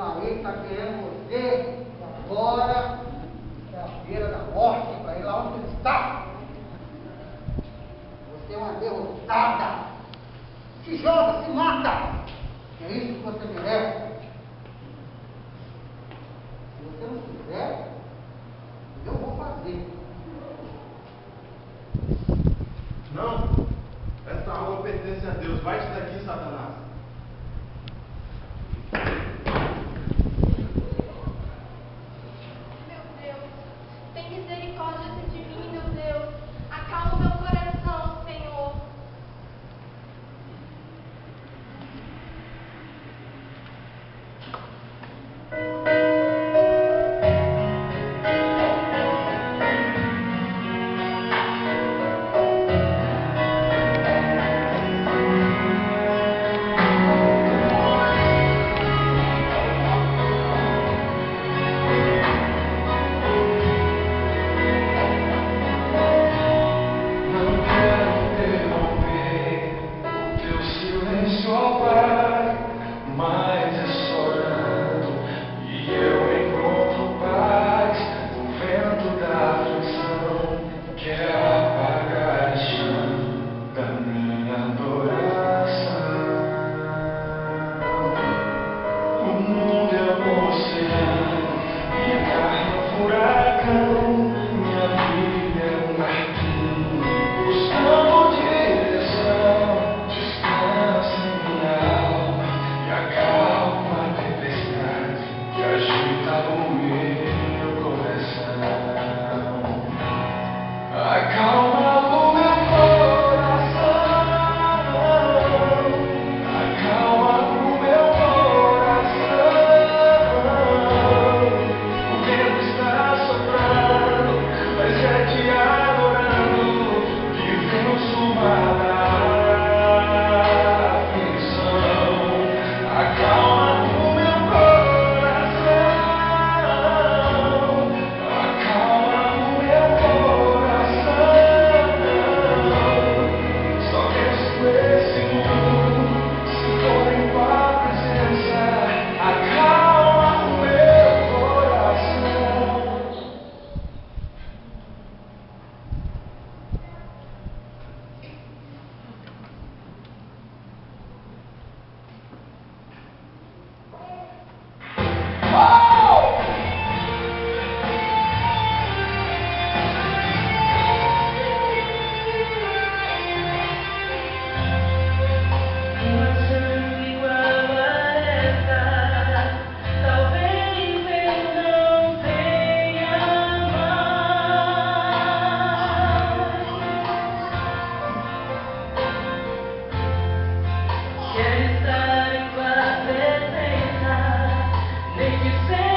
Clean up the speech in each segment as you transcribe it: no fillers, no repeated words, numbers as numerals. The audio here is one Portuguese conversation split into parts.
marido está querendo você agora, à beira da morte, para ir lá onde ele está. Você é uma derrotada. Se joga, se mata. É isso que você merece. Se você não quiser, eu vou fazer. Não, essa alma pertence a Deus. Vai-te daqui, Satanás. Meu Deus, tem misericórdia de mim, meu Deus. Acalma meu coração, Senhor. Quero estar em tua presença, nem que seja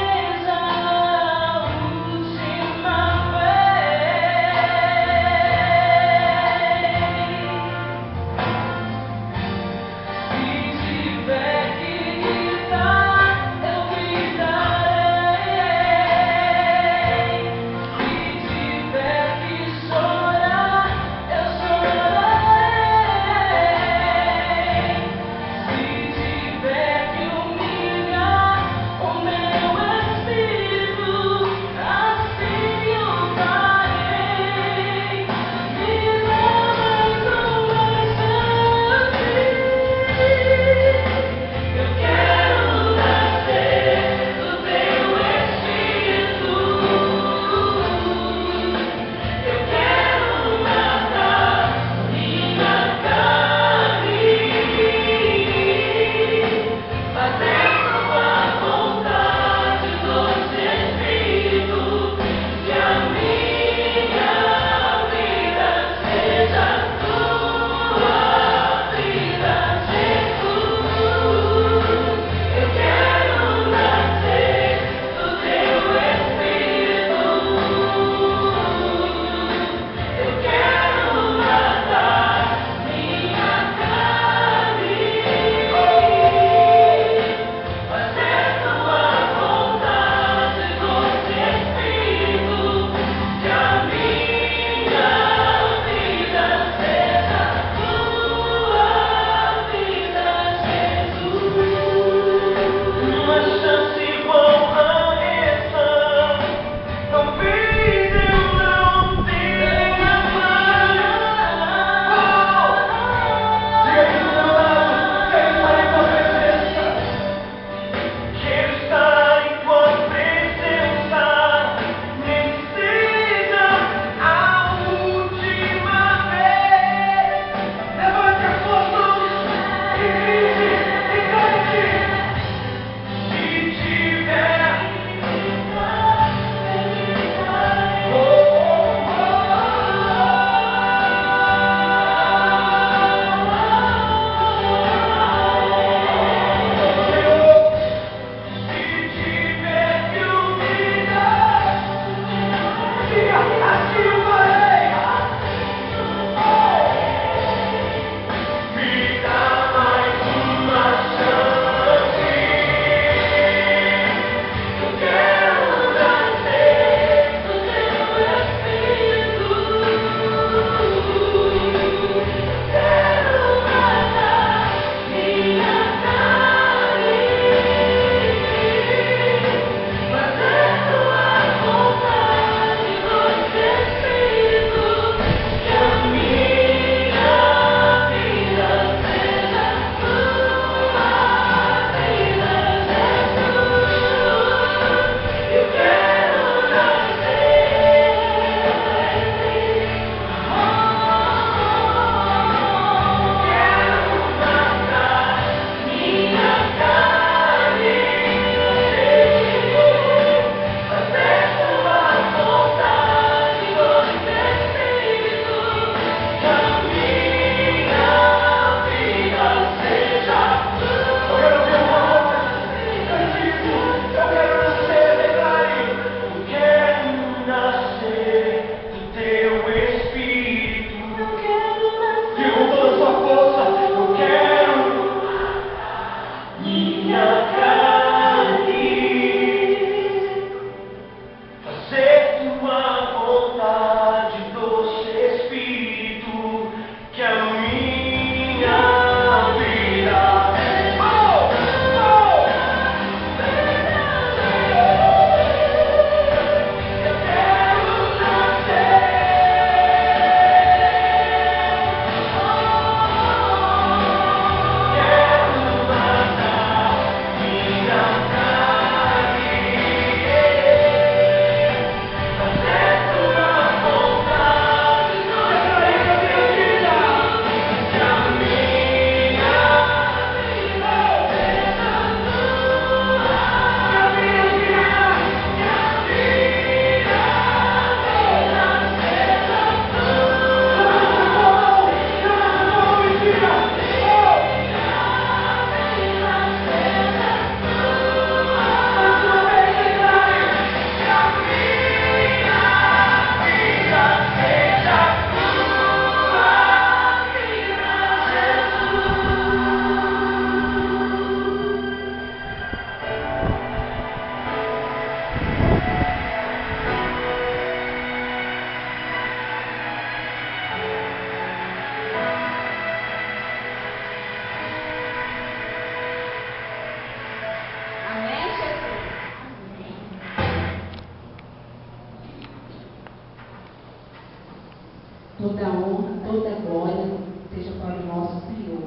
toda a honra, toda a glória seja para o nosso Senhor.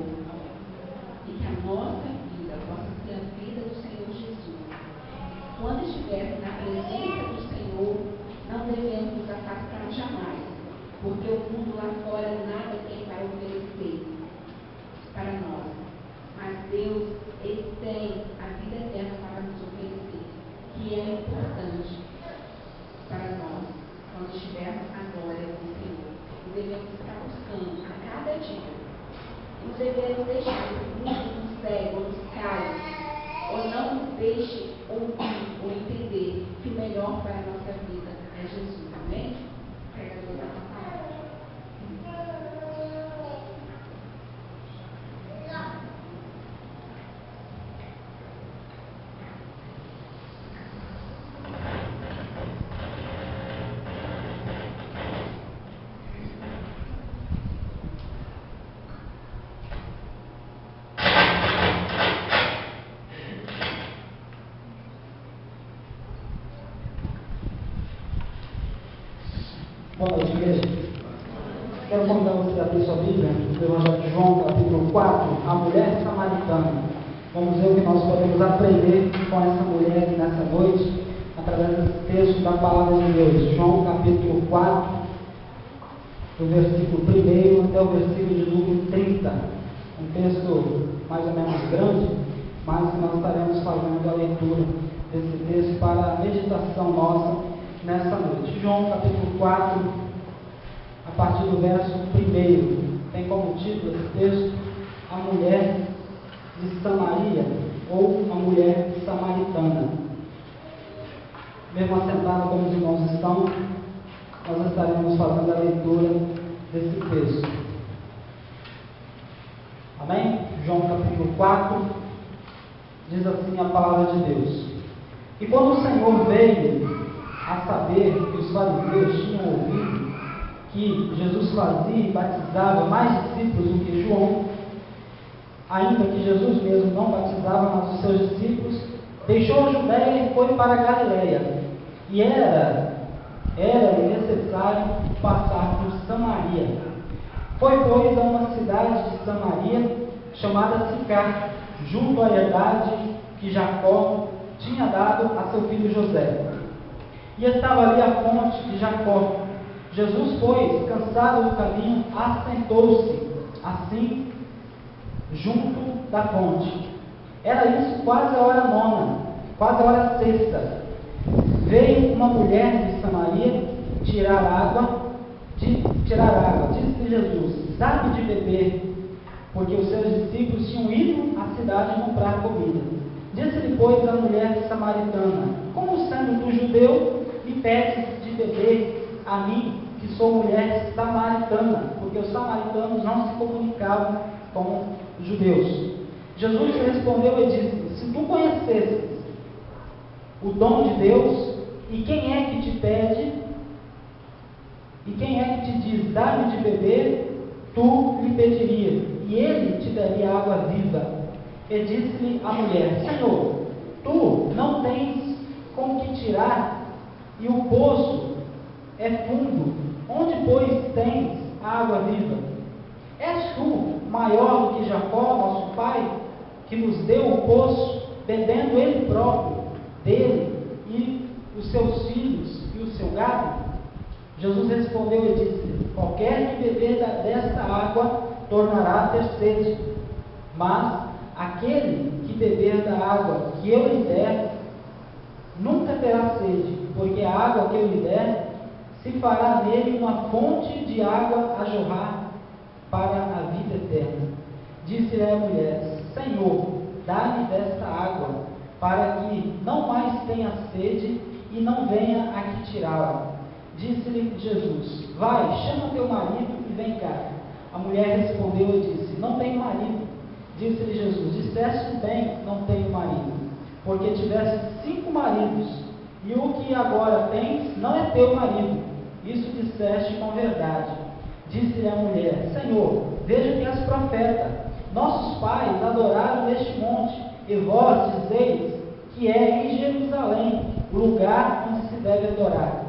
E que a nossa vida possa ser a vida do Senhor Jesus. Quando estivermos na presença do Senhor, não devemos nos afastar jamais, porque o mundo lá fora nada tem para oferecer para nós. Mas Deus, Ele tem a vida eterna para nos oferecer, que é importante para nós, quando estivermos na glória do Senhor. E devemos estar buscando a cada dia. Não devemos deixar que o mundo nos segue ou nos caia, ou não nos deixe ouvir ou entender que o melhor para a nossa vida é Jesus. Amém? Pregador da palavra. Boa noite, igreja. Quero convidar você a abrir sua Bíblia no Evangelho de João, capítulo 4, a mulher samaritana. Vamos ver o que nós podemos aprender com essa mulher nessa noite, através desse texto da palavra de Deus. João, capítulo 4, do versículo 1 até o versículo de número 30. Um texto mais ou menos grande, mas que nós estaremos fazendo a leitura desse texto para a meditação nossa nessa noite. João capítulo 4, a partir do verso 1, tem como título esse texto a mulher de Samaria, ou a mulher samaritana. Mesmo assentado como os irmãos estão, nós estaremos fazendo a leitura desse texto. Amém? João capítulo 4, diz assim a palavra de Deus. E quando o Senhor veio a saber que os fariseus tinham ouvido que Jesus fazia e batizava mais discípulos do que João, ainda que Jesus mesmo não batizava, mas os seus discípulos, deixou a Judéia e foi para a Galiléia. E era-lhe necessário passar por Samaria. Foi, pois, a uma cidade de Samaria, chamada Sicar, junto à herdade que Jacó tinha dado a seu filho José. E estava ali a fonte de Jacó. Jesus, pois, cansado do caminho, assentou-se, assim, junto da fonte. Era isso quase a hora nona, quase a hora sexta. Veio uma mulher de Samaria tirar água. Disse-lhe Jesus: dá-me de beber, porque os seus discípulos tinham ido à cidade comprar comida. Disse-lhe, pois, a mulher samaritana: como sendo tu judeu, me pedes de beber a mim, que sou mulher samaritana? Porque os samaritanos não se comunicavam com os judeus. Jesus respondeu e disse: se tu conhecesses o dom de Deus, e quem é que te pede, e quem é que te diz, dá-me de beber, tu lhe pedirias, e ele te daria água viva. E disse-lhe a mulher: Senhor, tu não tens com que tirar, e o poço é fundo. Onde, pois, tens água viva? És tu maior do que Jacó, nosso pai, que nos deu o poço, bebendo ele próprio dele, e os seus filhos e o seu gado? Jesus respondeu e disse: qualquer que beber desta água tornará a ter sede, mas aquele que beber da água que eu lhe der nunca terá sede, porque a água que eu lhe der se fará nele uma fonte de água a jorrar para a vida eterna. Disse-lhe a mulher: Senhor, dá-me desta água, para que não mais tenha sede e não venha aqui tirá-la. Disse-lhe Jesus: vai, chama teu marido e vem cá. A mulher respondeu e disse: não tenho marido. Disse-lhe Jesus: disseste bem, não tenho marido, porque tiveste 5 maridos, e o que agora tens não é teu marido. Isso disseste com verdade. Disse-lhe a mulher: Senhor, vejo que és profeta. Nossos pais adoraram neste monte, e vós dizeis que é em Jerusalém o lugar onde se deve adorar.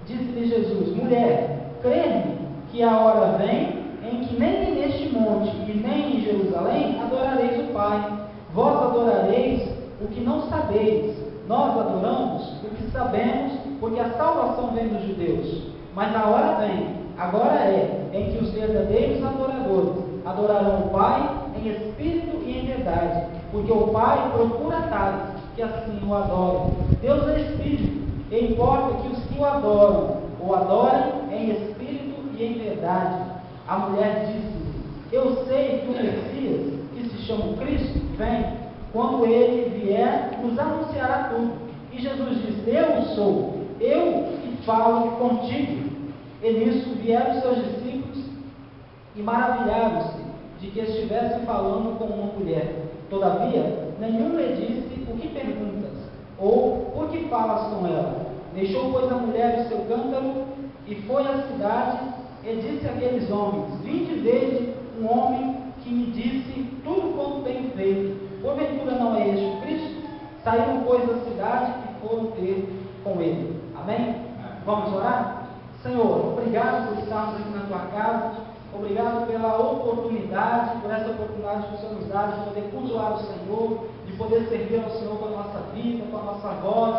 Disse-lhe Jesus: mulher, crê-me que a hora vem em que nem neste monte e nem em Jerusalém adorareis o Pai. Vós adorareis o que não sabeis. Nós adoramos o que sabemos, porque a salvação vem dos judeus. Mas a hora vem, agora é, em que os verdadeiros adoradores adorarão o Pai em espírito e em verdade, porque o Pai procura tais que assim o adoram. Deus é espírito, e importa que os que o adoram o adorem em espírito e em verdade. A mulher disse: eu sei que o Messias, que se chama Cristo, vem. Quando ele vier, nos anunciará tudo. E Jesus disse: eu sou, eu que falo contigo. E nisso vieram seus discípulos e maravilharam-se de que estivessem falando com uma mulher. Todavia, nenhum lhe disse: o que perguntas? Ou por que falas com ela? Deixou, pois, a mulher o seu cântaro e foi à cidade e disse àqueles homens: vinde vede um homem que me disse tudo quanto tenho feito. Porventura não é este o Cristo? Saíram, pois, da cidade e foram ter com ele. Amém? Vamos orar? Senhor, obrigado por estarmos aqui na tua casa. Obrigado pela oportunidade, por essa oportunidade que o Senhor nos dá de poder cultuar o Senhor, de poder servir ao Senhor com a nossa vida, com a nossa voz,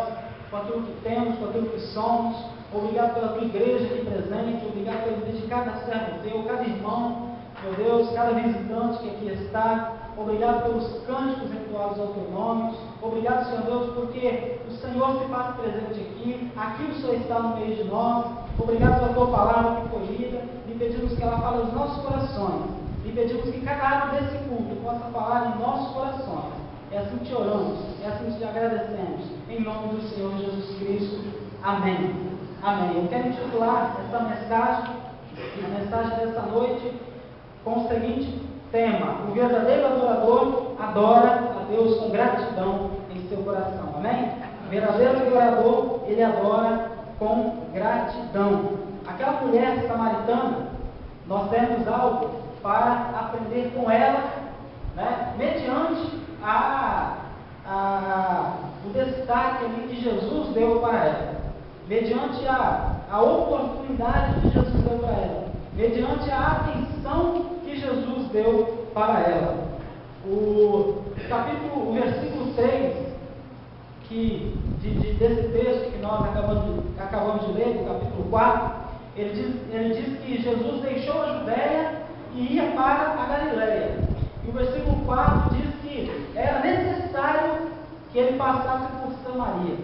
com aquilo que temos, com aquilo que somos. Obrigado pela tua igreja aqui presente. Obrigado pela vida de cada servo teu, cada irmão, meu Deus, cada visitante que aqui está. Obrigado pelos cânticos entoados ao teu nome. Obrigado, Senhor Deus, porque o Senhor se faz presente aqui. Aqui o Senhor está no meio de nós. Obrigado pela tua palavra que foi lida. Lhe pedimos que ela fale aos nossos corações. Lhe pedimos que cada ato desse culto possa falar em nossos corações. É assim que te oramos, é assim que te agradecemos. Em nome do Senhor Jesus Cristo. Amém. Amém. Eu quero intitular essa mensagem, a mensagem dessa noite, com o seguinte tema: o verdadeiro adorador adora a Deus com gratidão em seu coração. Amém? O verdadeiro adorador, ele adora com gratidão. Aquela mulher samaritana, nós temos algo para aprender com ela, né? Mediante o destaque ali que Jesus deu para ela, mediante a oportunidade que Jesus deu para ela, mediante a atenção que Jesus deu para ela. O versículo 3 desse texto que nós acabamos de ler, do capítulo 4, ele diz que Jesus deixou a Judéia e ia para a Galileia. E o versículo 4 diz que era necessário que ele passasse por Samaria.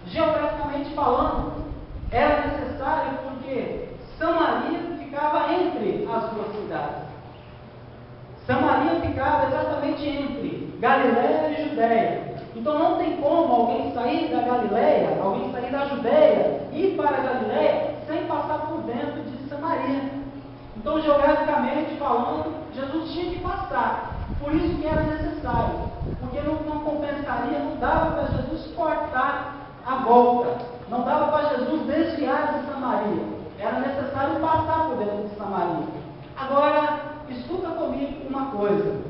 Geograficamente falando, era necessário porque Samaria ficava entre as duas cidades. Samaria ficava exatamente entre Galileia e Judéia. Então não tem como alguém sair da Galileia, alguém sair da Judéia e ir para a Galileia sem passar por dentro de Samaria. Então, geograficamente falando, Jesus tinha que passar. Por isso que era necessário. Porque não compensaria, não dava para Jesus cortar a volta. Não dava para Jesus desviar de Samaria. Era necessário passar por dentro de Samaria. Agora, escuta comigo uma coisa.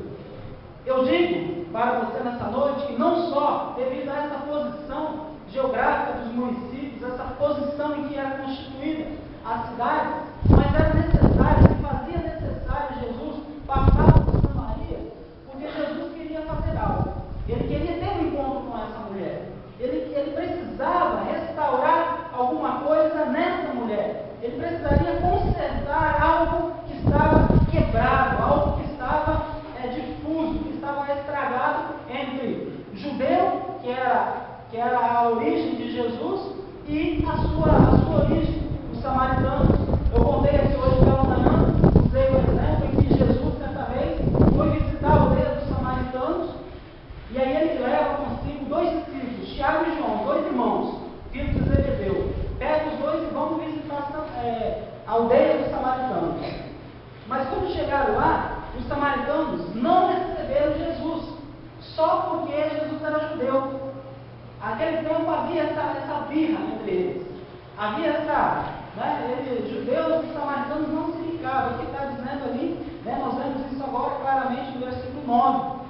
Eu digo para você nessa noite que não só devido a essa posição geográfica dos municípios, essa posição em que era constituída a cidade, mas era necessário, se fazia necessário Jesus passar por Samaria, porque Jesus queria fazer algo. Ele queria ter um encontro com essa mulher. Ele precisava restaurar alguma coisa nessa mulher. Ele precisaria consertar algo que estava quebrado, algo que estava difuso, que estava estragado entre judeu, que era a origem de Jesus, e a sua origem, os samaritanos. Eu contei aqui hoje pela manhã, usei o exemplo em que Jesus, certa vez, foi visitar a aldeia dos samaritanos, e aí ele leva consigo dois discípulos, Tiago e João, dois irmãos, filhos de Zebedeu. Pega os dois e vão visitar a aldeia dos samaritanos. Mas quando chegaram lá, os samaritanos não receberam Jesus, só porque Jesus era judeu. Naquele tempo havia essa birra entre eles. Havia judeus e samaritanos não se ficavam. Aqui está dizendo ali, nós vemos isso agora claramente no versículo 9.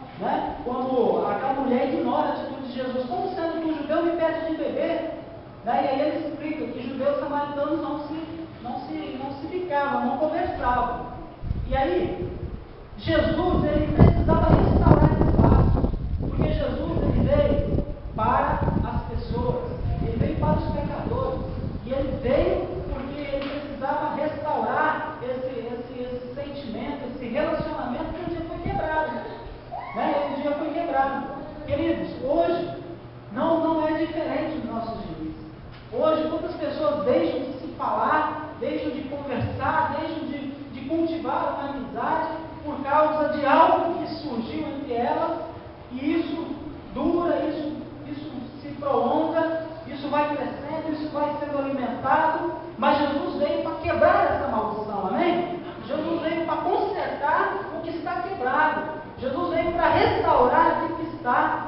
Quando aquela mulher ignora a atitude de Jesus, como sendo que o judeu me pede de beber? E aí ele explica que judeus e samaritanos não se ficavam, não conversavam. E aí, Jesus, ele precisava restaurar esse laço, porque Jesus, ele veio para as pessoas, ele veio para os pecadores, e ele veio porque ele precisava restaurar esse sentimento, esse relacionamento que um dia foi quebrado, né? Esse dia foi quebrado. Queridos, hoje não é diferente dos nossos dias. Hoje, quantas pessoas deixam de se falar, deixam de conversar, deixam de cultivar uma amizade por causa de algo que surgiu entre elas, e isso dura, isso se prolonga, isso vai crescendo, isso vai sendo alimentado, mas Jesus veio para quebrar essa maldição, amém? Jesus veio para consertar o que está quebrado, Jesus veio para restaurar aquilo que está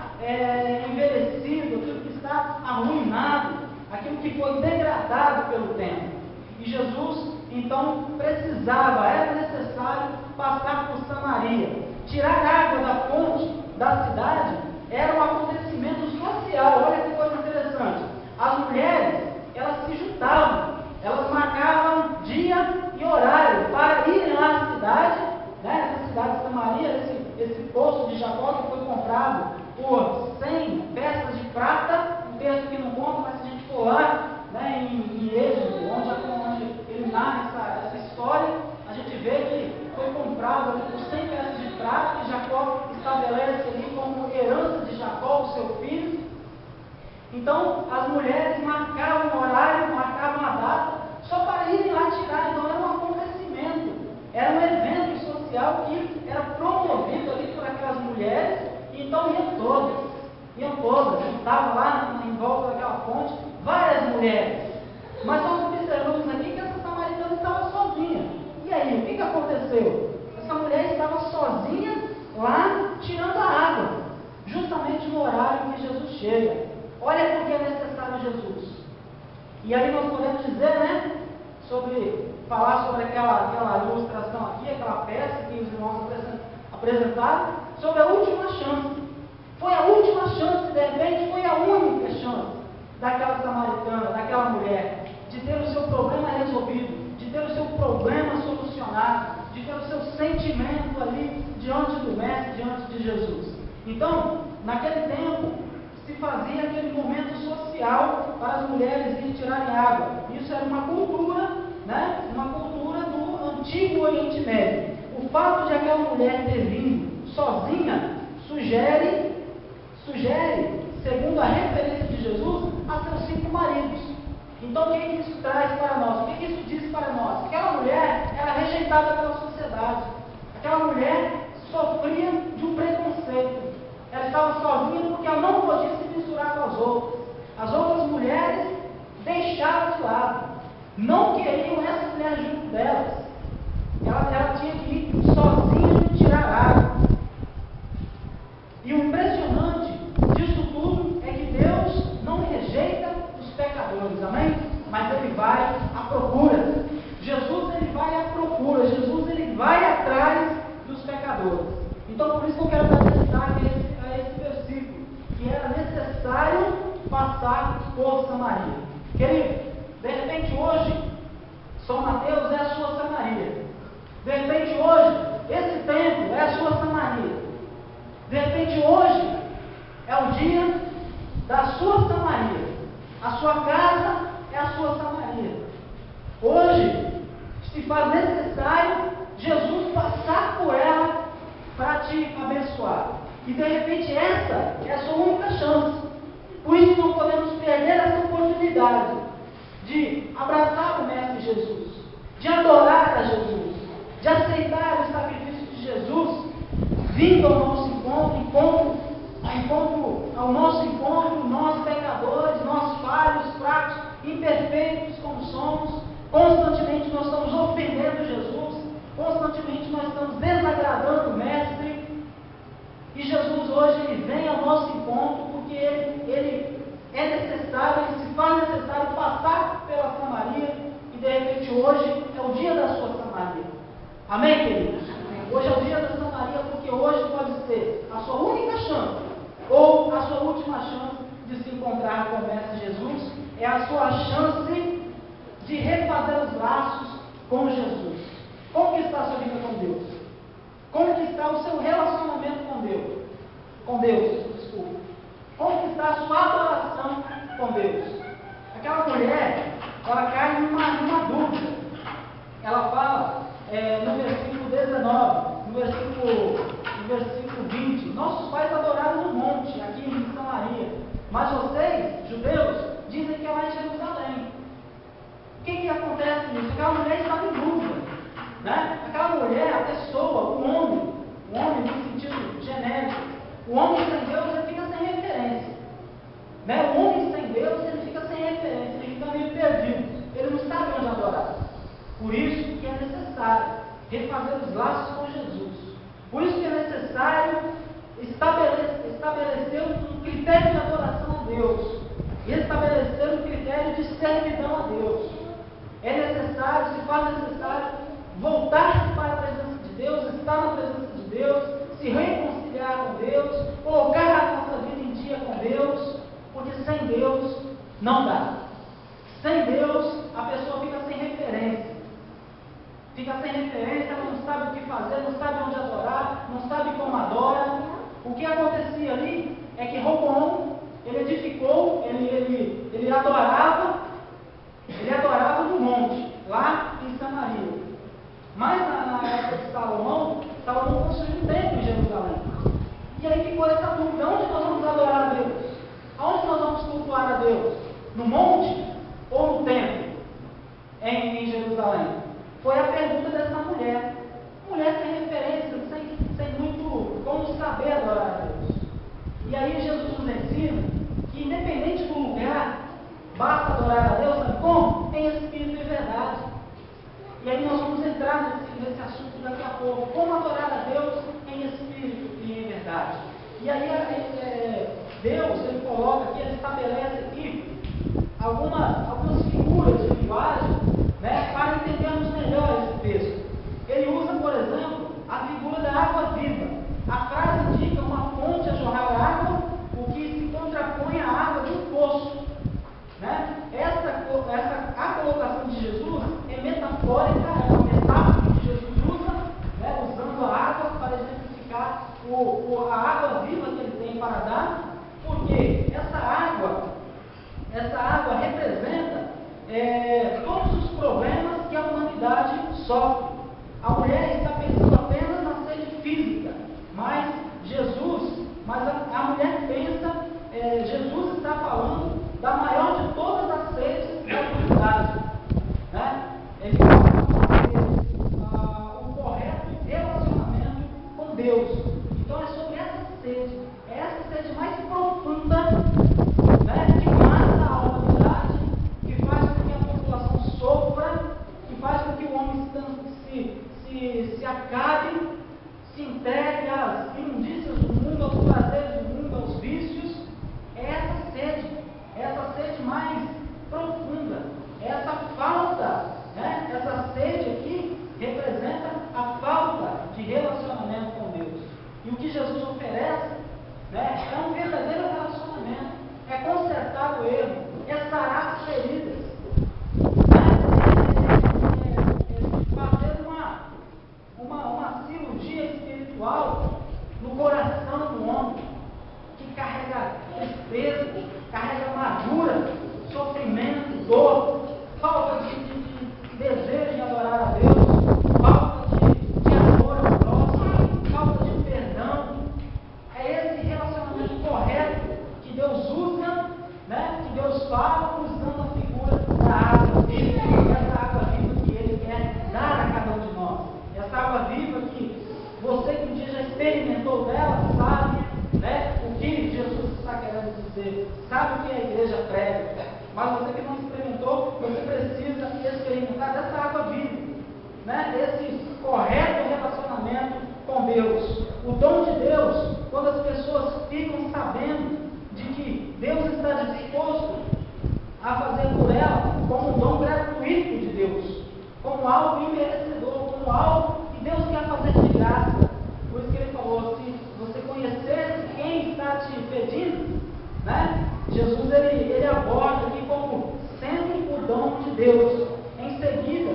envelhecido, aquilo que está arruinado, aquilo que foi degradado pelo tempo. E Jesus, então, era necessário passar por Samaria. Tirar água da fonte da cidade era um acontecimento social. Olha que coisa interessante. As mulheres, elas se juntavam, elas marcavam dia e horário para irem lá à cidade, né? Essa cidade de Samaria, esse poço de Jacó que foi comprado por 100 peças de prata, um texto que não conta, mas se a gente for lá, né, em Êxodo, onde ele narra essa história, a gente vê que foi comprado ali por 100 peças de prata, que Jacó estabelece ali como herança de Jacó, o seu filho. Então, as mulheres marcavam um horário, marcavam a data, só para irem lá tirar. Então, era um acontecimento, era um evento social que era promovido ali por aquelas mulheres, e então iam todas, estavam lá em volta daquela fonte, várias mulheres. Mas nós observamos aqui que essa samaritana estava sozinha. E aí, o que aconteceu? Essa mulher estava sozinha lá tirando a água, justamente no horário que Jesus chega. Olha porque é necessário Jesus. E aí nós podemos dizer, né, falar sobre aquela ilustração aqui, aquela peça que os irmãos apresentaram, sobre a última chance. Foi a última chance, de repente, foi a única chance daquela samaritana, daquela mulher, de ter o seu problema resolvido, de ter o seu problema solucionado, de ter o seu sentimento ali diante do Mestre, diante de Jesus. Então, naquele tempo, se fazia aquele momento social para as mulheres irem tirarem água. Isso era uma cultura, né? Uma cultura do antigo Oriente Médio. O fato de aquela mulher ter vindo sozinha sugere, segundo a referência de Jesus, a seus 5 maridos. Então, o que isso traz para nós? O que isso diz para nós? Aquela mulher era rejeitada pela sociedade. Aquela mulher sofria de um preconceito. Ela estava sozinha porque ela não podia se misturar com as outras. As outras mulheres deixaram de lado. Não queriam essa mulher junto delas. Ela tinha que ir sozinha e tirar água. E o impressionante disso tudo é que Deus não rejeita os pecadores, amém? Mas Ele vai à procura. Jesus, Ele vai à procura. Jesus, Ele vai atrás dos pecadores. Então, por isso que eu quero dar destaque a esse versículo, que era necessário passar por Samaria. Querido, de repente hoje, São Mateus é a sua Samaria. De repente hoje, esse templo é a sua Samaria. De repente hoje, é o dia da sua Samaria. A sua casa é a sua Samaria. Hoje, se faz necessário Jesus passar por ela para te abençoar. E de repente essa é a sua única chance. Por isso não podemos perder essa oportunidade de abraçar o Mestre Jesus, de adorar a Jesus, de aceitar o sacrifício de Jesus, vindo ao nosso encontro, nós pecadores, nós falhos, fracos, imperfeitos como somos, constantemente nós estamos ofendendo Jesus, constantemente nós estamos desagradando o Mestre, e Jesus hoje ele vem ao nosso encontro porque ele é necessário, ele se faz necessário passar pela Samaria, e de repente hoje é o dia da sua Samaria. Amém, queridos? Hoje é o dia da Samaria porque hoje pode ser a sua única chance ou a sua última chance de se encontrar com o Mestre Jesus. É a sua chance de refazer os laços com Jesus. Como que está a sua vida com Deus? Como que está o seu relacionamento com Deus? Com Deus, desculpa. Como que está a sua adoração com Deus? Aquela mulher, ela cai numa dúvida. Ela fala no versículo 19, no versículo 20, nossos pais adoraram no monte, aqui em Samaria, mas vocês, judeus, dizem que é lá em Jerusalém. O que acontece nisso? Aquela mulher estava em dúvida, né? Aquela mulher, a pessoa, o homem no sentido genérico, o homem sem Deus, ele fica sem referência, né? O homem sem Deus, ele fica sem referência, ele fica meio perdido, ele não sabe onde adorar. Por isso que é necessário refazer os laços com Jesus. Por isso que é necessário estabelecer um critério de adoração a Deus e estabelecer um critério de servidão a Deus. É necessário, se faz necessário, voltar para a presença de Deus, estar na presença de Deus, se reconciliar com Deus, colocar a nossa vida em dia com Deus, porque sem Deus não dá. Sem Deus, a pessoa fica sem referência. Fica sem referência, não sabe o que fazer, não sabe onde adorar, não sabe como adora. O que acontecia ali é que Roboão, ele edificou, ele adorava no monte, lá em Samaria. Mas na época de Salomão construiu um templo em Jerusalém. E aí ficou essa dúvida: onde nós vamos adorar a Deus? Aonde nós vamos cultuar a Deus? No monte ou no templo? Em Jerusalém? Foi a pergunta dessa mulher. Mulher sem referência, sem muito como saber adorar a Deus. E aí Jesus nos ensina que independente do lugar, basta adorar a Deus, sabe como? Em espírito e verdade. E aí nós vamos entrar nesse assunto daqui a pouco. Como adorar a Deus em espírito e em verdade. E aí Deus, ele coloca aqui, ele estabelece aqui algumas figuras de linguagem, né, para entendermos melhor esse texto. Ele usa, por exemplo, a figura da água viva. A frase indica uma fonte a jorrar água, o que se contrapõe à água de um poço. Né? A colocação de Jesus é metafórica, é uma metáfora que Jesus usa, né, usando a água para exemplificar a água viva que ele tem para dar, porque essa água representa todos os problemas que a humanidade sofre. A mulher está pensando apenas na sede física, mas a mulher pensa, Jesus está falando da maior de todas as sedes da humanidade. Né? Ele fala sobre o correto relacionamento com Deus. Então é sobre essa sede mais profunda, né, que mata a humanidade, que faz com que a população sofra, que faz com que o homem se acabe, se entregue às imundícias do mundo, aos prazeres do mundo, aos vícios. É essa sede mais profunda, essa falta, né? Essa sede aqui representa a falta de relacionamento com Deus. E o que Jesus oferece, né, é um verdadeiro relacionamento, é consertar o erro, é sarar as feridas, fazer uma cirurgia espiritual no coração do homem, que carrega tristeza, carrega amargura, sofrimento, dor, falta de desejo de adorar a Deus, falta de amor ao próximo, falta de perdão. É esse relacionamento correto que Deus usa, né, que Deus fala usando a figura da água viva, essa água viva que Ele quer dar a cada um de nós. Essa água viva que você que um dia já experimentou dela, sabe, né, o que Jesus está querendo dizer, sabe o que a igreja prega, mas você que não experimentou, você precisa experimentar dessa água viva, né, desse correto relacionamento com Deus. O dom de Deus, quando as pessoas ficam sabendo de que Deus está disposto a fazer por ela como um dom gratuito de Deus, como algo imerecedor, como algo que Deus quer fazer de graça. Por isso que ele falou: se você conhecesse quem está te pedindo, né? Jesus ele aborda aqui como sendo o dom de Deus. em seguida,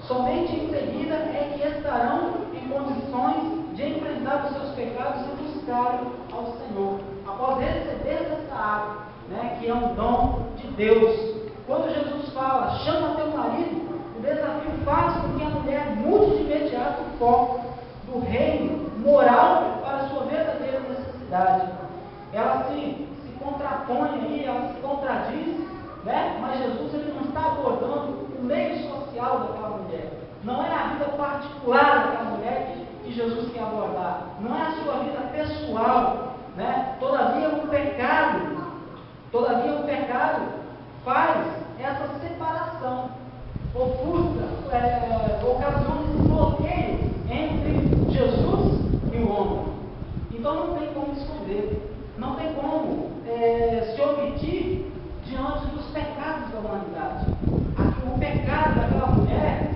somente em seguida é que estarão em condições de enfrentar os seus pecados e buscar ao Senhor. Após receber essa água, né, que é um dom de Deus. Quando Jesus fala, chama teu marido, o desafio faz com que a mulher mude de imediato o foco do reino moral para a sua verdadeira necessidade. Ela se contrapõe aí, ela se contradiz, né? Mas Jesus ele não está abordando o meio social daquela mulher. Não é a vida particular daquela mulher que Jesus quer abordar. Não é a sua vida pessoal, né? Todavia o pecado faz essa separação, ocasiona esse bloqueio entre Jesus e o homem. Então não tem como esconder, não tem como se omitir diante dos pecados da humanidade. O pecado daquela mulher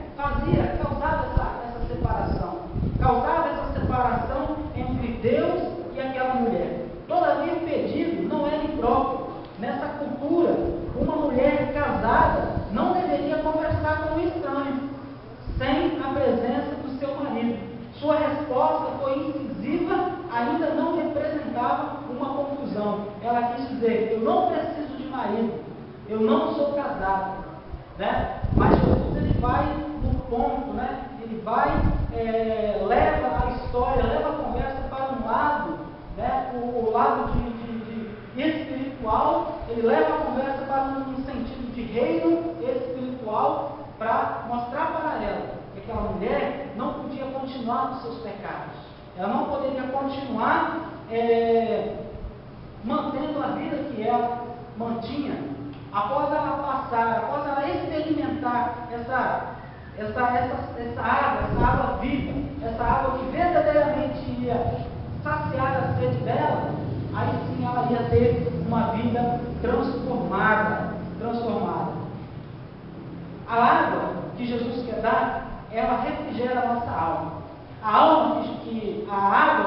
causava essa separação entre Deus e aquela mulher. Todavia o pedido não era impróprio. Nessa cultura, uma mulher casada não deveria conversar com um estranho sem a presença do seu marido. Sua resposta foi incisiva, ainda não representava uma confusão. Ela quis dizer, eu não preciso de marido, eu não sou casada, né? Mas Jesus ele vai no ponto, né? Ele vai, leva a história, leva a conversa para um lado, né? O lado de espiritual, ele leva a conversa para um sentido de reino espiritual, para mostrar para ela que aquela mulher não podia continuar nos seus pecados. Ela não poderia continuar mantendo a vida que ela mantinha. Após ela experimentar essa água viva, essa água que verdadeiramente ia saciar a sede dela, aí sim ela ia ter uma vida transformada. A água que Jesus quer dar, ela refrigera a nossa alma. A água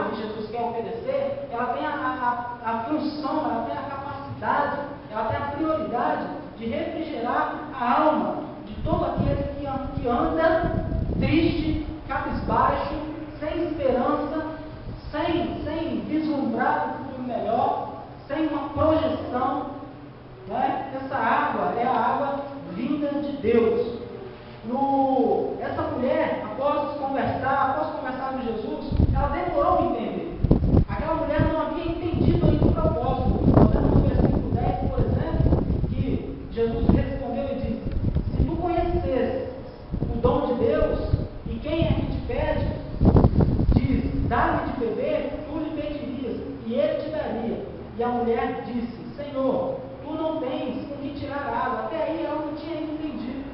que Jesus quer oferecer, ela tem a função, ela tem a capacidade, ela tem a prioridade de refrigerar a alma de todo aquele que anda triste, cabisbaixo, sem esperança, sem vislumbrar um futuro melhor, sem uma projeção, né? Essa água é a água vinda de Deus. Essa mulher, após conversar com Jesus, ela demorou a entender. Aquela mulher não havia entendido ainda o propósito. Nós vemos no versículo 10, por exemplo, que Jesus respondeu e disse: se tu conhecesses o dom de Deus e quem é que te pede, diz, dá-me de beber, tu lhe pedirias, e ele te daria. E a mulher disse: Senhor, tu não tens com que tirar água. Até aí ela não tinha ainda entendido.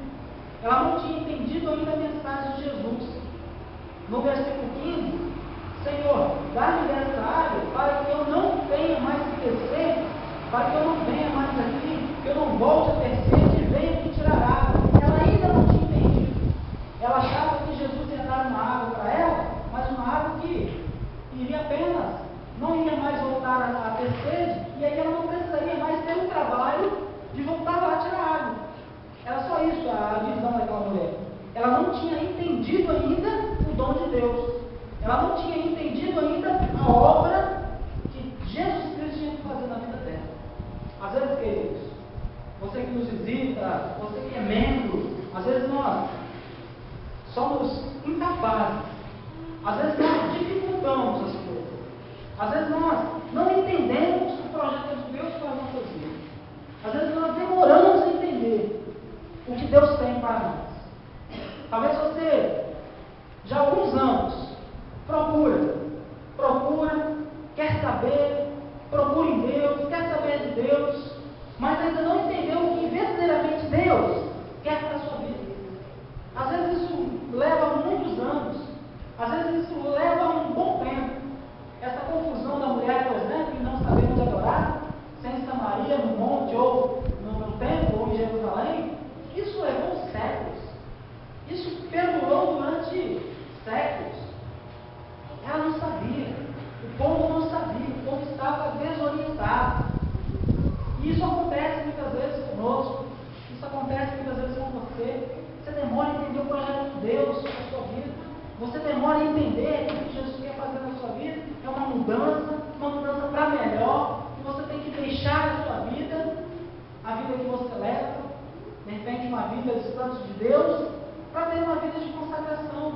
Ela não tinha entendido ainda a mensagem de Jesus. No versículo 15, Senhor, dá-me dessa água para que eu não tenha mais que descer, para que eu não venha mais aqui, que eu não volte a ter sede e venha aqui tirar água. Ela ainda não tinha entendido. Ela achava que Jesus ia dar uma água para ela, mas uma água que iria apenas, não ia mais voltar a ter sede, e aí ela não precisaria mais ter o trabalho de voltar lá a tirar água. Era só isso a visão daquela mulher. Ela não tinha entendido ainda o dom de Deus. Ela não tinha entendido ainda a obra que Jesus Cristo tinha que fazer na vida dela. Às vezes, queridos, você que nos visita, você que é membro, às vezes nós somos incapazes. Às vezes nós dificultamos as coisas. Às vezes nós não entendemos o projeto de Deus para as nossas vidas. Às vezes nós demoramos a entender o que Deus tem para nós. Talvez você, já há alguns anos, procura, quer saber, procura em Deus, quer saber de Deus, mas ainda não entendeu o que verdadeiramente Deus quer para a sua vida. Às vezes isso leva muitos anos, às vezes isso leva um bom tempo. Essa confusão da mulher, por exemplo, em não saber onde adorar, sem Samaria, no monte, ou no templo, ou em Jerusalém, isso levou séculos. Isso perdurou durante séculos. Ela não sabia. O povo não sabia. O povo estava desorientado. E isso acontece muitas vezes conosco. Isso acontece muitas vezes com você. Você demora vida de santos de Deus, para ter uma vida de consagração.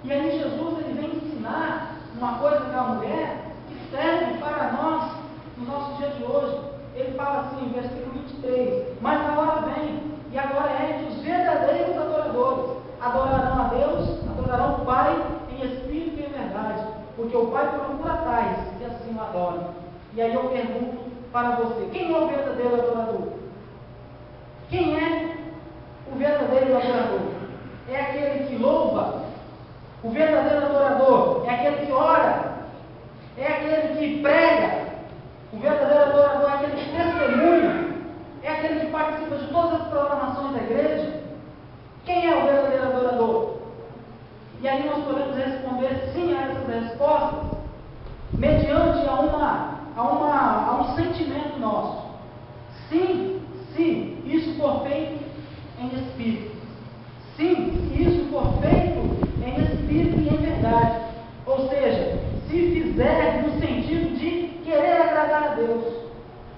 E aí Jesus ele vem ensinar uma coisa para a mulher que serve para nós no nosso dia de hoje. Ele fala assim, versículo 23, mas agora vem, e agora é que os verdadeiros adoradores adorarão a Deus, adorarão o Pai em espírito e em verdade, porque o Pai procura tais que assim o adoram. E aí eu pergunto para você, quem é o verdadeiro adorador? Quem é o verdadeiro adorador? É aquele que louva? O verdadeiro adorador é aquele que ora? É aquele que prega? O verdadeiro adorador é aquele que testemunha? É aquele que participa de todas as programações da igreja? Quem é o verdadeiro adorador? E aí nós podemos responder sim a essas respostas mediante a um sentimento nosso. Sim, se isso for feito em espírito. Sim, se isso for feito em espírito e em verdade. Ou seja, se fizer no sentido de querer agradar a Deus.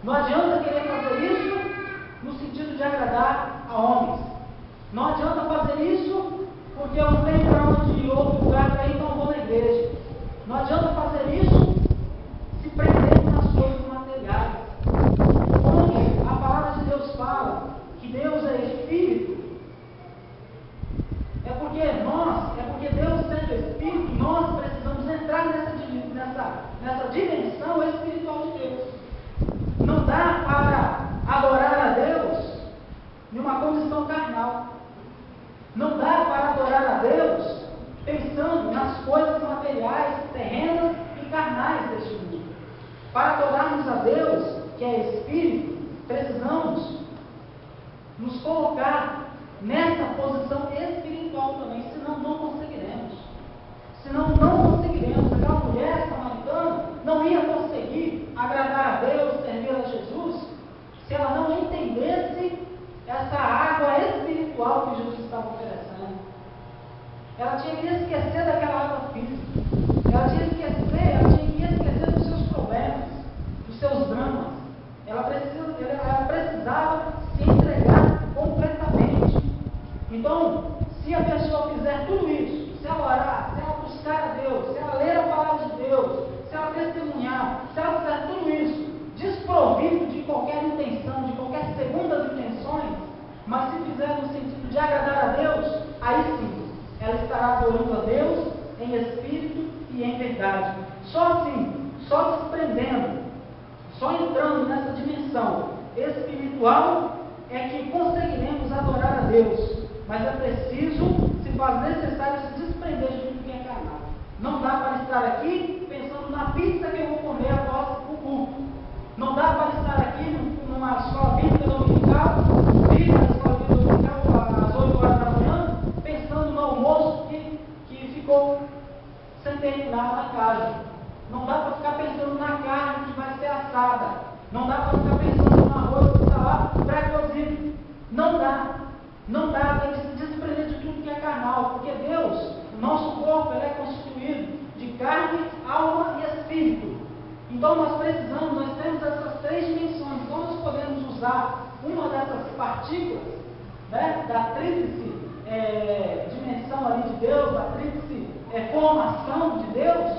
Não adianta querer fazer isso no sentido de agradar a homens. Não adianta fazer isso porque eu não tenho para onde ir, outro lugar para ir, então eu vou na igreja. Não adianta fazer isso se prendendo nas coisas materiais. Onde a palavra de Deus fala que Deus é Espírito, é porque Deus sendo Espírito, nós precisamos entrar nessa dimensão espiritual de Deus. Não dá para adorar a Deus em uma condição carnal. Não dá para adorar a Deus pensando nas coisas materiais, terrenas e carnais deste mundo. Para adorarmos a Deus, que é Espírito, precisamos nos colocar nessa posição espiritual também, senão não conseguiremos. Senão não conseguiremos. Aquela mulher samaritana não ia conseguir agradar a Deus, servir a Jesus, se ela não entendesse essa água espiritual que Jesus estava oferecendo. Ela tinha que esquecer daquela água física. Ela tinha que esquecer dos seus problemas, dos seus dramas. Ela precisava se entregar completamente. Então, se a pessoa fizer tudo isso, se ela orar, se ela buscar a Deus, se ela ler a palavra de Deus, se ela testemunhar, se ela fizer tudo isso, desprovido de qualquer intenção, de qualquer segundas intenções, mas se fizer no sentido de agradar a Deus, aí sim, ela estará adorando a Deus em espírito e em verdade. Só assim, só desprendendo, só entrando nessa dimensão espiritual, é que conseguiremos adorar a Deus. Mas é preciso, se faz necessário, se desprender de tudo que é carnal. Não dá para estar aqui pensando na pizza que eu vou comer após o culto. Não dá para estar aqui numa escola bíblica dominical, às 8 horas da manhã, pensando no almoço que ficou sem terminar na casa. Não dá para ficar pensando na carne que vai ser assada. Não dá para ficar pensando no arroz que está lá pré-cozido. Não dá. Não dá, tem que se desprender de tudo que é carnal, porque Deus, o nosso corpo, ele é constituído de carne, alma e espírito. Então nós temos essas três dimensões. Então nós podemos usar uma dessas partículas, né, da tríplice dimensão ali de Deus, da tríplice formação de Deus,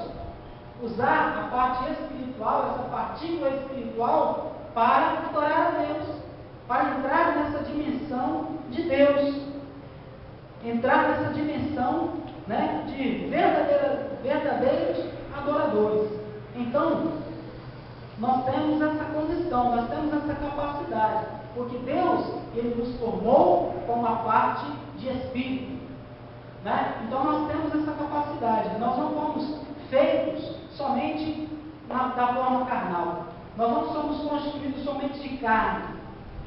usar a parte espiritual, essa partícula espiritual, para adorar a Deus. Para entrar nessa dimensão de Deus, entrar nessa dimensão, né, de verdadeiros adoradores. Então, nós temos essa condição, nós temos essa capacidade, porque Deus, Ele nos formou com uma parte de espírito, né? Então nós temos essa capacidade, nós não fomos feitos somente da forma carnal, nós não somos constituídos somente de carne.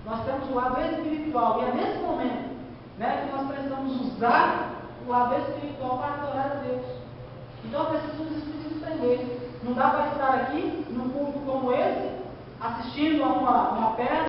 Nós temos o lado espiritual, e é nesse momento, né, que nós precisamos usar o lado espiritual para adorar a Deus. Então é preciso se desprender. Não dá para estar aqui num culto como esse, assistindo a uma peça.